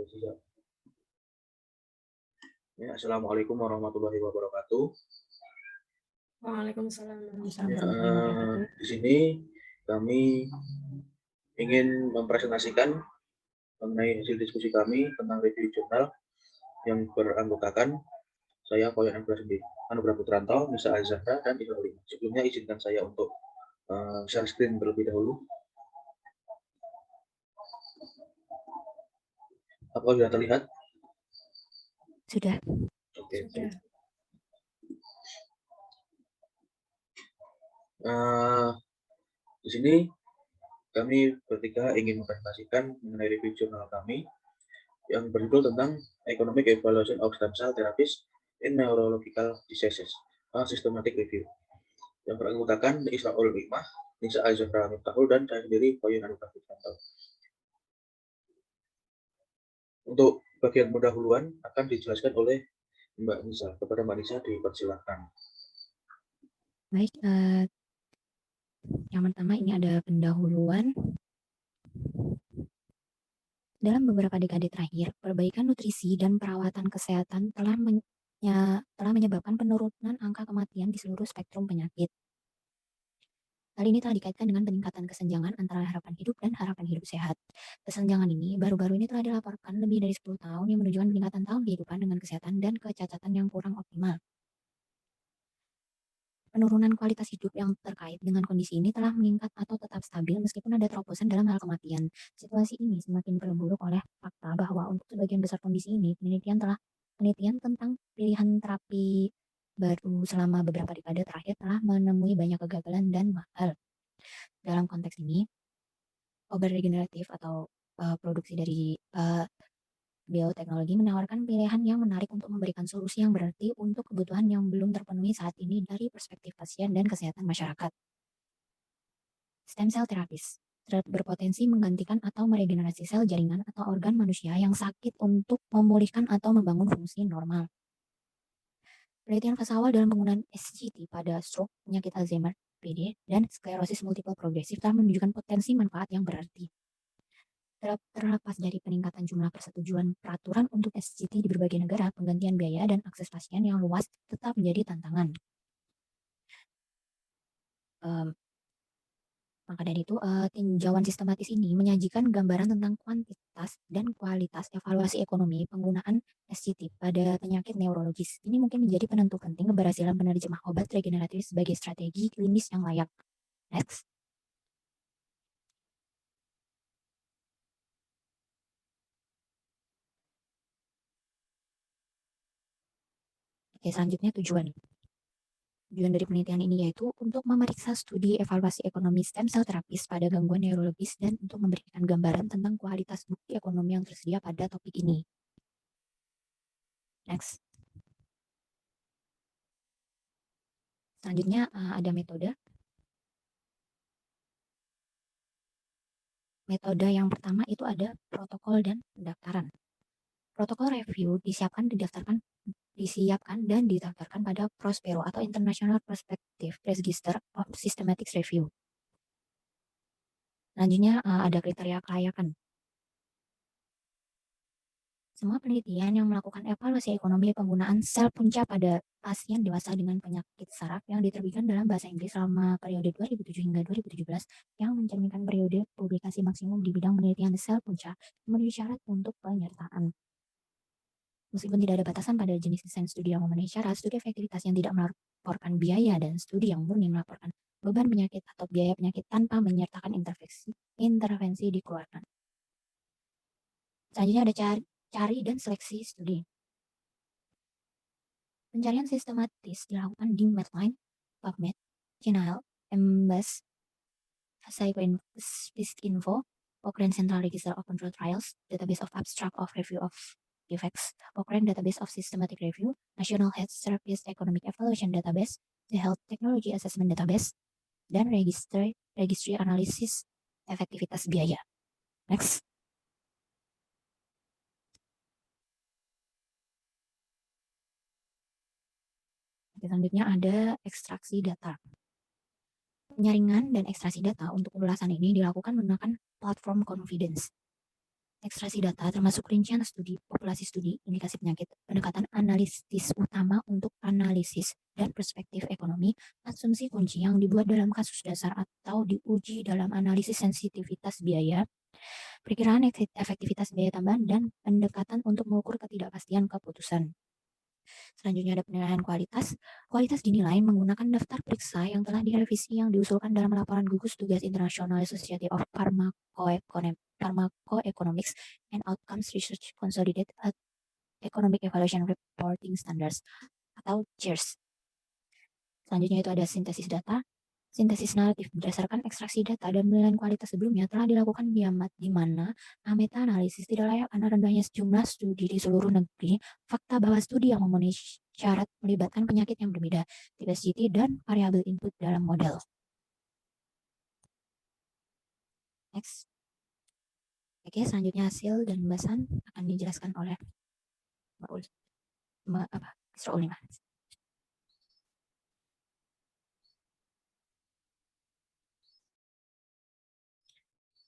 Siap. Ya, Assalamualaikum warahmatullahi wabarakatuh. Waalaikumsalam Ya, warahmatullahi wabarakatuh. di sini kami ingin mempresentasikan mengenai hasil diskusi kami tentang review jurnal yang beranggotakan saya, Koyon Anugrah Putranto, Nisa Azahra, dan Isra. Sebelumnya izinkan saya untuk share screen terlebih dahulu. Apakah sudah terlihat? Sudah. Oke. Sudah. Di sini kami bertiga ingin mempresentasikan mengenai review jurnal kami yang berjudul tentang Economic Evaluation of Stem Cell Therapies in Neurological Diseases, a Systematic Review, yang beranggotakan Israul Hikmah, Nisa Azahra Miftahul, dan saya sendiri, Koyon Anugrah Putranto. Untuk bagian pendahuluan akan dijelaskan oleh Mbak Nisa. Kepada Mbak Nisa dipersilakan. Baik, yang pertama ini ada pendahuluan. Dalam beberapa dekade terakhir, perbaikan nutrisi dan perawatan kesehatan telah menyebabkan penurunan angka kematian di seluruh spektrum penyakit. Hal ini telah dikaitkan dengan peningkatan kesenjangan antara harapan hidup dan harapan hidup sehat. Kesenjangan ini baru-baru ini telah dilaporkan lebih dari 10 tahun yang menunjukkan peningkatan tahun kehidupan dengan kesehatan dan kecacatan yang kurang optimal. Penurunan kualitas hidup yang terkait dengan kondisi ini telah meningkat atau tetap stabil meskipun ada terobosan dalam hal kematian. Situasi ini semakin diperburuk oleh fakta bahwa untuk sebagian besar kondisi ini, penelitian tentang pilihan terapi baru selama beberapa dekade terakhir telah menemui banyak kegagalan dan mahal. Dalam konteks ini, obat regeneratif atau produksi dari bioteknologi menawarkan pilihan yang menarik untuk memberikan solusi yang berarti untuk kebutuhan yang belum terpenuhi saat ini dari perspektif pasien dan kesehatan masyarakat. Stem cell therapist berpotensi menggantikan atau meregenerasi sel jaringan atau organ manusia yang sakit untuk memulihkan atau membangun fungsi normal. Penelitian fase awal dalam penggunaan SGT pada stroke, penyakit Alzheimer, PD, dan sklerosis multiple progresif telah menunjukkan potensi manfaat yang berarti. Terlepas dari peningkatan jumlah persetujuan peraturan untuk SGT di berbagai negara, penggantian biaya dan akses pasien yang luas tetap menjadi tantangan. Maka dari itu, tinjauan sistematis ini menyajikan gambaran tentang kuantitas dan kualitas evaluasi ekonomi penggunaan SGT pada penyakit neurologis. Ini mungkin menjadi penentu penting keberhasilan penerjemah obat regeneratif sebagai strategi klinis yang layak. Next. Oke, selanjutnya tujuan dari penelitian ini yaitu untuk memeriksa studi evaluasi ekonomi stem cell terapis pada gangguan neurologis dan untuk memberikan gambaran tentang kualitas bukti ekonomi yang tersedia pada topik ini. Next. Selanjutnya ada metode. Metode yang pertama itu ada protokol dan pendaftaran. Protokol review disiapkan dan didaftarkan pada Prospero atau International Prospective Register of Systematic Review. Selanjutnya ada kriteria kelayakan. Semua penelitian yang melakukan evaluasi ekonomi penggunaan sel punca pada pasien dewasa dengan penyakit saraf yang diterbitkan dalam bahasa Inggris selama periode 2007 hingga 2017 yang mencerminkan periode publikasi maksimum di bidang penelitian sel punca memenuhi syarat untuk penyertaan. Meskipun tidak ada batasan pada jenis desain studi yang memenuhi syarat, studi efektivitas yang tidak melaporkan biaya dan studi yang murni melaporkan beban penyakit atau biaya penyakit tanpa menyertakan intervensi dikeluarkan. Selanjutnya ada cari dan seleksi studi. Pencarian sistematis dilakukan di Medline, PubMed, Jurnal, Embase, PsychoInfo, Cochrane Central Register of Control Trials, Database of Abstract of Review of Defects, Cochrane Database of Systematic Review, National Health Service Economic Evaluation Database, the Health Technology Assessment Database, dan Registry Analysis Efektivitas Biaya. Next. Selanjutnya ada ekstraksi data. Penyaringan dan ekstraksi data untuk ulasan ini dilakukan menggunakan platform confidence. Ekstraksi data termasuk rincian studi, populasi studi, indikasi penyakit, pendekatan analisis utama untuk analisis dan perspektif ekonomi, asumsi kunci yang dibuat dalam kasus dasar atau diuji dalam analisis sensitivitas biaya, perkiraan efektivitas biaya tambahan, dan pendekatan untuk mengukur ketidakpastian keputusan. Selanjutnya ada penilaian kualitas. Kualitas dinilai menggunakan daftar periksa yang telah direvisi yang diusulkan dalam laporan gugus tugas International Society of Pharmacoeconomics and Outcomes Research Consolidated Economic Evaluation Reporting Standards atau CERS. Selanjutnya itu ada sintesis data. Sintesis naratif berdasarkan ekstraksi data dan penilaian kualitas sebelumnya telah dilakukan di mana meta-analisis tidak layak karena rendahnya sejumlah studi di seluruh negeri, fakta bahwa studi yang memenuhi syarat melibatkan penyakit yang berbeda, tipe SGT, dan variabel input dalam model. Next. Oke, selanjutnya hasil dan pembahasan akan dijelaskan oleh Mr. Ulima.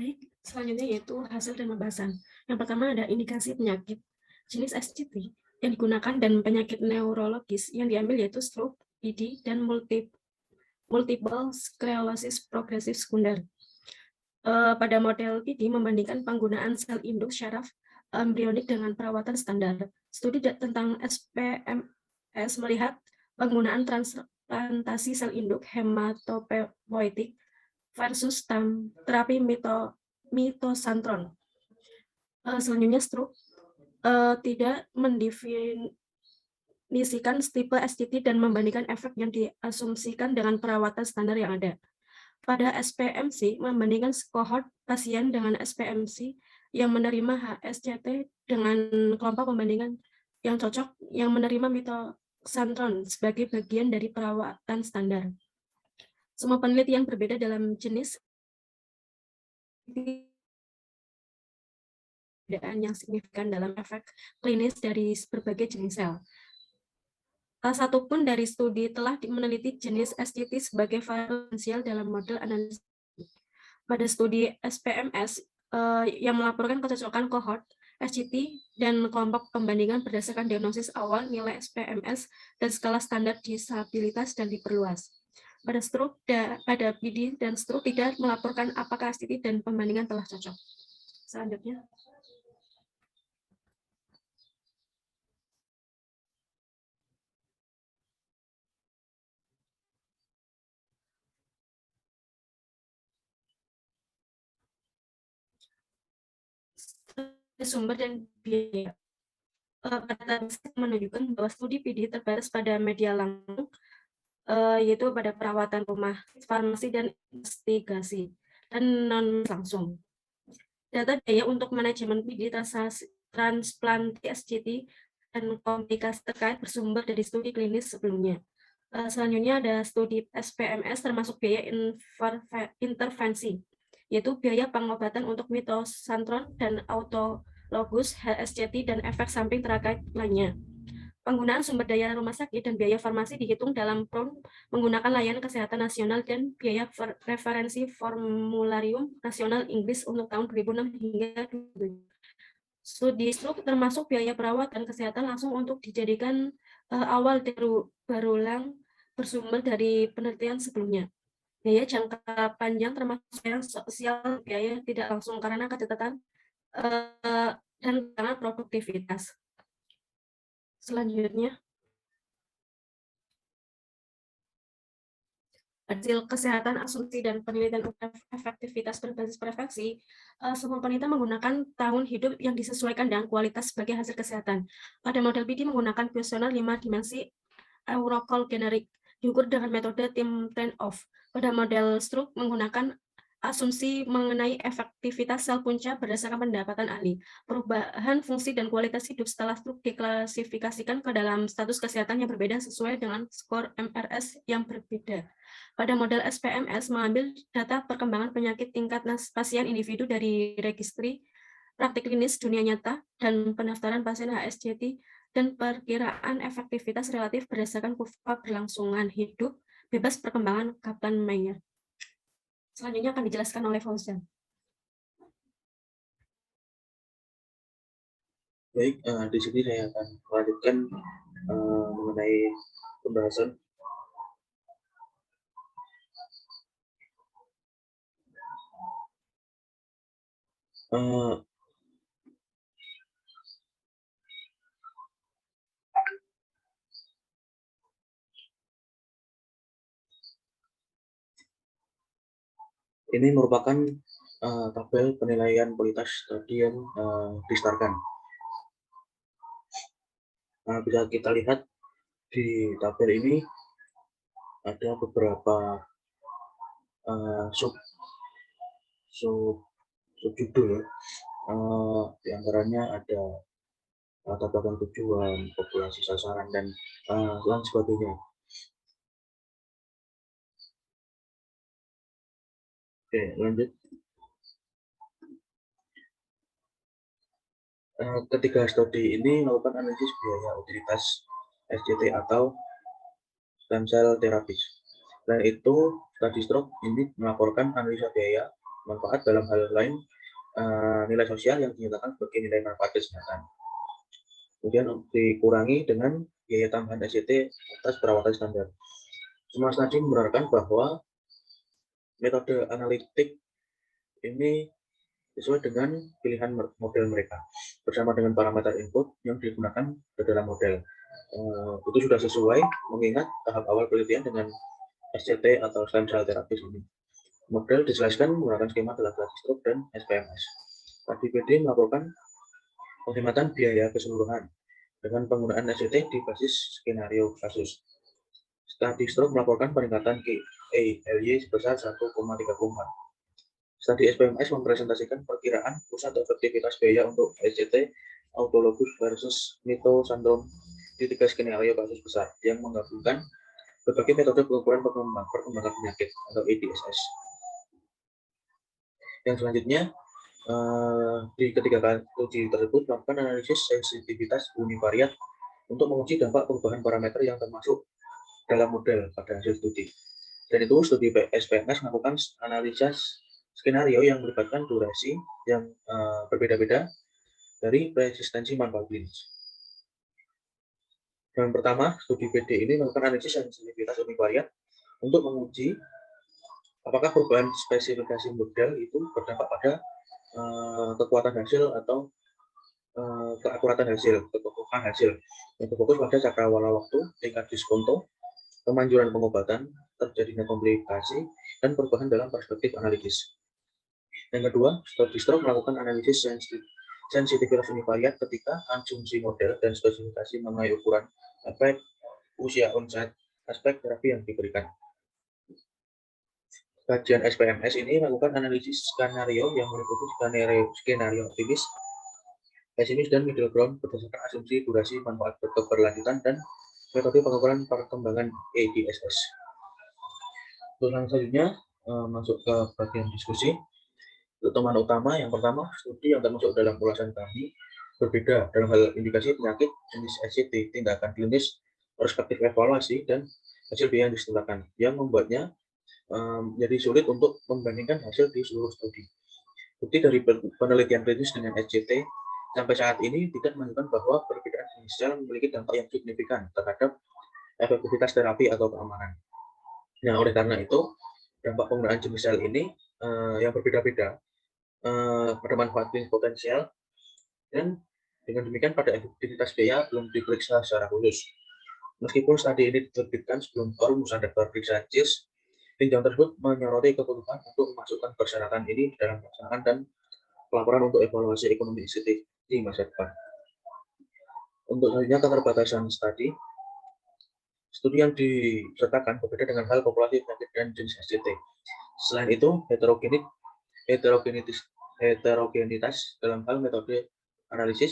Baik, selanjutnya yaitu hasil dan pembahasan. Yang pertama ada indikasi penyakit. Jenis SCT yang digunakan dan penyakit neurologis yang diambil yaitu stroke, PD, dan multiple sclerosis progresif sekunder. Pada model PD membandingkan penggunaan sel induk syaraf embrionik dengan perawatan standar. Studi tentang SPMS melihat penggunaan transplantasi sel induk hematopoietik versus terapi mitosantron. Selanjutnya stroke tidak mendefinisikan tipe SCT dan membandingkan efek yang diasumsikan dengan perawatan standar yang ada. Pada SPMC membandingkan kohort pasien dengan SPMC yang menerima HSCT dengan kelompok pembandingan yang cocok yang menerima mitosantron sebagai bagian dari perawatan standar. Semua penelitian berbeda dalam jenis perbedaan yang signifikan dalam efek klinis dari berbagai jenis sel. Satu pun dari studi telah meneliti jenis SCT sebagai variabel dalam model analisis. Pada studi SPMS yang melaporkan kecocokan kohort SCT dan kelompok pembandingan berdasarkan diagnosis awal, nilai SPMS, dan skala standar disabilitas dan diperluas. Pada PD dan stroke tidak melaporkan apakah SCT dan pembandingan telah cocok. Selanjutnya. Sumber dan biaya. Data menunjukkan bahwa studi PD terbatas pada media langsung, yaitu pada perawatan rumah, farmasi, dan investigasi, dan non langsung. Data biaya untuk manajemen PD transplantasi SCT dan komplikasi terkait bersumber dari studi klinis sebelumnya. Selanjutnya ada studi SPMS termasuk biaya intervensi, yaitu biaya pengobatan untuk mitosantron dan autologus HSCT dan efek samping terkait lainnya. Penggunaan sumber daya rumah sakit dan biaya farmasi dihitung dalam PRON menggunakan layanan kesehatan nasional dan biaya referensi formularium nasional Inggris untuk tahun 2006 hingga 2007. Studi stroke termasuk biaya perawatan kesehatan langsung untuk dijadikan awal berulang bersumber dari penelitian sebelumnya. Biaya jangka panjang termasuk biaya sosial, biaya tidak langsung karena catatan dan karena produktivitas. Selanjutnya, hasil kesehatan asumsi dan penelitian efektivitas berbasis prevensi, semua penelitian menggunakan tahun hidup yang disesuaikan dengan kualitas sebagai hasil kesehatan. Pada model PD menggunakan kuesioner 5 dimensi Eurocall generik, diukur dengan metode Tim Trade-off. Pada model stroke menggunakan asumsi mengenai efektivitas sel punca berdasarkan pendapatan ahli. Perubahan fungsi dan kualitas hidup setelah stroke diklasifikasikan ke dalam status kesehatan yang berbeda sesuai dengan skor MRS yang berbeda. Pada model SPMS mengambil data perkembangan penyakit tingkat pasien individu dari registri praktik klinis dunia nyata dan pendaftaran pasien HSCT dan perkiraan efektivitas relatif berdasarkan kurva berlangsungan hidup bebas perkembangan Kaplan-Meier. Selanjutnya akan dijelaskan oleh Fauzan. Baik, di sini saya akan melanjutkan mengenai pembahasan. Eh, ini merupakan tabel penilaian kualitas studi yang distarkan. Bisa kita lihat di tabel ini ada beberapa sub subjudul. Di antaranya ada latar belakang tujuan, populasi sasaran, dan lain sebagainya. Oke, lanjut. Ketiga studi ini melakukan analisis biaya utilitas SCT atau stem cell terapis. Selain itu, study stroke ini melaporkan analisa biaya manfaat dalam hal lain, nilai sosial yang dinyatakan sebagai nilai manfaat kesehatan. Kemudian dikurangi dengan biaya tambahan SCT atas perawatan standar. Semua studi membenarkan bahwa metode analitik ini sesuai dengan pilihan model mereka bersama dengan parameter input yang digunakan ke dalam model. Itu sudah sesuai mengingat tahap awal penelitian dengan SCT atau stem cell therapy ini. Model dijelaskan menggunakan skema dalam stroke dan SPMS. Tadi PD melakukan penghematan biaya keseluruhan dengan penggunaan SCT di basis skenario kasus. Study stroke melaporkan peningkatan KALY sebesar 1,34. Studi SPMS mempresentasikan perkiraan pusat efektivitas biaya untuk SCT autologous versus mito syndrome di 3 skenario kasus besar yang menggabungkan berbagai metode pengukuran perkembangan penyakit atau EDSS. Yang selanjutnya, di ketiga uji tersebut melakukan analisis sensitivitas univariat untuk menguji dampak perubahan parameter yang termasuk dalam model pada hasil studi. Dan itu studi SPMS melakukan analisa skenario yang melibatkan durasi yang berbeda-beda dari resistensi manfaat klinis. Yang pertama, studi PD ini melakukan analisis sensitivitas univariat untuk menguji apakah perubahan spesifikasi model itu berdampak pada kekuatan hasil atau keakuratan hasil, kekokohan hasil. Yang berfokus pada cakrawala waktu, tingkat diskonto, kemanjuran pengobatan, terjadinya komplikasi, dan perubahan dalam perspektif analitis. Yang kedua, studi stroke melakukan analisis sensitivitas univariat ketika asumsi model dan spesifikasi mengenai ukuran efek, usia onset, aspek terapi yang diberikan. Kajian SPMS ini melakukan analisis skenario yang meliputi skenario optimis, pesimis, dan middle ground berdasarkan asumsi durasi manfaat berkeberlanjutan dan metode pengukuran perkembangan EDSS. Untuk selanjutnya masuk ke bagian diskusi. Untuk teman utama, yang pertama, studi yang termasuk dalam ulasan kami berbeda dalam hal indikasi penyakit, jenis SCT, tindakan klinis, perspektif evaluasi, dan hasil biaya yang disertakan, yang membuatnya menjadi sulit untuk membandingkan hasil di seluruh studi. Bukti dari penelitian klinis dengan SCT sampai saat ini tidak menunjukkan bahwa perbedaan jenis sel memiliki dampak yang signifikan terhadap efektivitas terapi atau keamanan. Nah, oleh karena itu, dampak penggunaan jenis sel ini yang berbeda-beda pada manfaat klinis potensial, dan dengan demikian pada efektivitas biaya belum diperiksa secara khusus. Meskipun studi ini diterbitkan sebelum forum standar periksa JIS, tinjauan tersebut menyoroti kebutuhan untuk memasukkan persyaratan ini dalam pelaksanaan dan pelaporan untuk evaluasi ekonomi ICT di masa depan. Untuk selanjutnya, keterbatasan studi yang disertakan berbeda dengan hal populasi penyakit dan jenis SCT. Selain itu, heterogenitas dalam hal metode analisis,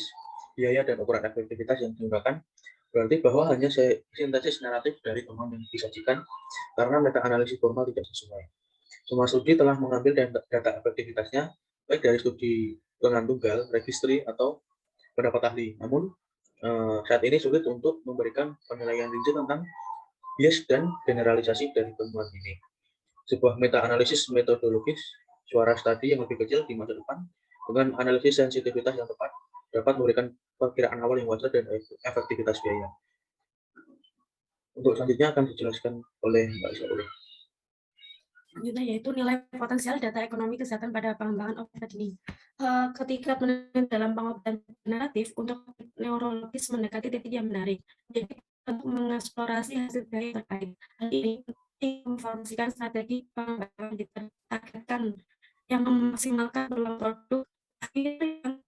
biaya, dan ukuran efektivitas yang digunakan berarti bahwa hanya sintesis naratif dari temuan yang disajikan karena meta-analisis formal tidak sesuai. Semua studi telah mengambil data efektivitasnya baik dari studi lengan tunggal, registry, atau pendapat ahli. Namun, saat ini sulit untuk memberikan penilaian rinci tentang bias dan generalisasi dari temuan ini. Sebuah meta-analisis metodologis suara studi yang lebih kecil di masa depan dengan analisis sensitivitas yang tepat dapat memberikan perkiraan awal yang wajar dan efektivitas biaya. Untuk selanjutnya akan dijelaskan oleh Mbak Isyaul. Selanjutnya yaitu nilai potensial data ekonomi kesehatan pada pengembangan obat ini. Ketika penelitian dalam pengobatan generatif untuk neurologis mendekati titik yang menarik. Jadi untuk mengeksplorasi hasil daya terkait. Hal ini menginformasikan strategi pengembangan ditargetkan yang memaksimalkan peluang produk akhir yang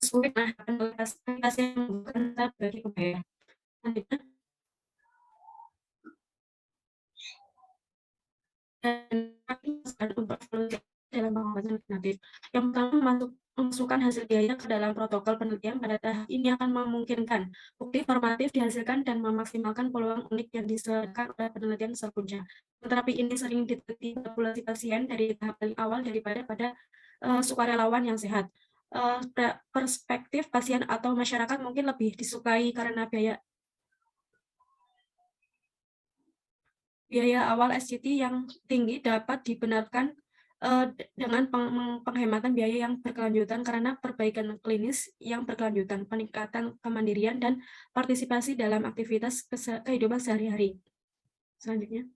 sesuai dengan aplikasi yang bukan bagi pembayar. Selanjutnya, dan untuk volunteer dalam pengobatan alternatif. Yang pertama, memasukkan hasil biaya ke dalam protokol penelitian pada tahap ini akan memungkinkan bukti formatif dihasilkan dan memaksimalkan peluang unik yang disediakan oleh penelitian selanjutnya. Terapi ini sering diteliti populasi pasien dari tahap paling awal daripada pada sukarelawan yang sehat. Perspektif pasien atau masyarakat mungkin lebih disukai karena biaya awal SCT yang tinggi dapat dibenarkan dengan penghematan biaya yang berkelanjutan karena perbaikan klinis yang berkelanjutan, peningkatan kemandirian, dan partisipasi dalam aktivitas kehidupan sehari-hari. Selanjutnya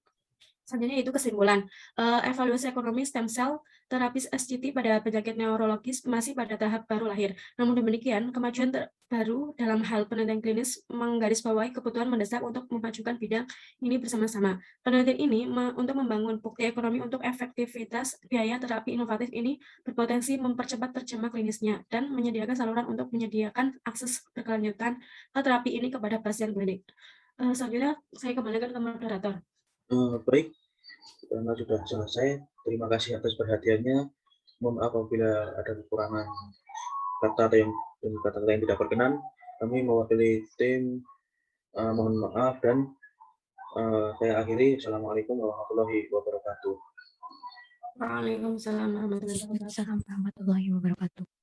itu kesimpulan. Evaluasi ekonomi stem cell terapis SCT pada penyakit neurologis masih pada tahap baru lahir. Namun demikian, kemajuan terbaru dalam hal penelitian klinis menggarisbawahi kebutuhan mendesak untuk memajukan bidang ini bersama-sama. Penelitian ini untuk membangun bukti ekonomi untuk efektivitas biaya terapi inovatif ini berpotensi mempercepat terjemah klinisnya dan menyediakan saluran untuk menyediakan akses berkelanjutan ke terapi ini kepada pasien klinik. Selanjutnya, saya kembalikan ke moderator. Baik, karena sudah selesai. Terima kasih atas perhatiannya. Mohon maaf apabila ada kekurangan kata atau kata-kata yang tidak berkenan. Kami mewakili tim mohon maaf dan saya akhiri. Assalamualaikum warahmatullahi wabarakatuh. Waalaikumsalam warahmatullahi wabarakatuh. Waalaikumsalam warahmatullahi wabarakatuh.